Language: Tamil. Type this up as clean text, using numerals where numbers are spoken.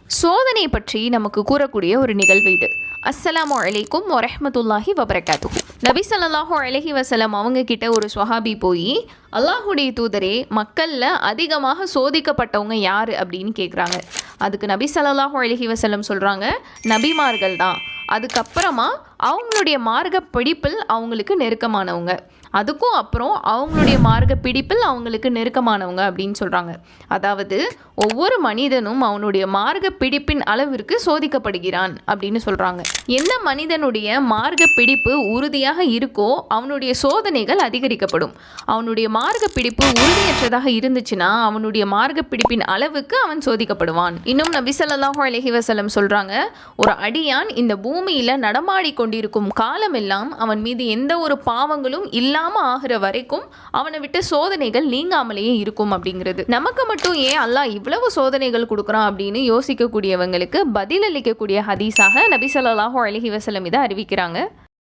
சோதனை பற்றி நமக்கு கூறக்கூடிய ஒரு நிகழ்வு இது. அஸ்ஸலாமு அலைக்கும் வரஹ்மத்துல்லாஹி வபரகாத்துஹு. நபி ஸல்லல்லாஹு அலைஹி வஸல்லம் அவங்க கிட்ட ஒரு சுஹாபி போய், அல்லாஹுடைய தூதரே, மக்களில் அதிகமாக சோதிக்கப்பட்டவங்க யார் அப்படின்னு கேட்குறாங்க. அதுக்கு நபி ஸல்லல்லாஹு அலைஹி வஸல்லம் சொல்கிறாங்க, நபிமார்கள் தான். அதுக்கப்புறமா அவங்களுடைய மார்க்க பிடிப்பில் அவங்களுக்கு நெருக்கமானவங்க, அதுக்கும் அப்புறம் அவங்களுடைய மார்க்க பிடிப்பில் அவங்களுக்கு நெருக்கமானவங்க அப்படின்னு சொல்கிறாங்க. அதாவது ஒவ்வொரு மனிதனும் அவனுடைய மார்க்க பிடிப்பின் அளவிற்கு சோதிக்கப்படுகிறான் அப்படின்னு சொல்கிறாங்க. எந்த மனிதனுடைய மார்க்க பிடிப்பு உறுதியாக இருக்கோ அவனுடைய சோதனைகள் அதிகரிக்கப்படும். அவனுடைய மார்க்க பிடிப்பு உறுதியற்றதாக இருந்துச்சுன்னா அவனுடைய மார்க்க பிடிப்பின் அளவுக்கு அவன் சோதிக்கப்படுவான். இன்னும் நபி ஸல்லல்லாஹு அலைஹி வஸல்லம் சொல்கிறாங்க, ஒரு அடியான் இந்த பூமியில் நடமாடி கொண்டிருக்கும் காலமெல்லாம் அவன் மீது எந்த ஒரு பாவங்களும் இல்லாமல் ஆகிற வரைக்கும் அவனை விட்டு சோதனைகள் நீங்காமலேயே இருக்கும் அப்படிங்கிறது. நமக்கு மட்டும் ஏன் அல்லாஹ் இவ்வளவு சோதனைகள் கொடுக்குறான் அப்படின்னு யோசிக்கக்கூடியவங்களுக்கு பதிலளிக்கக்கூடிய ஹதீஸாக நபி ஸல்லல்லாஹு அலைஹி வஸல்லம் இதை அறிவிக்கிறாங்க.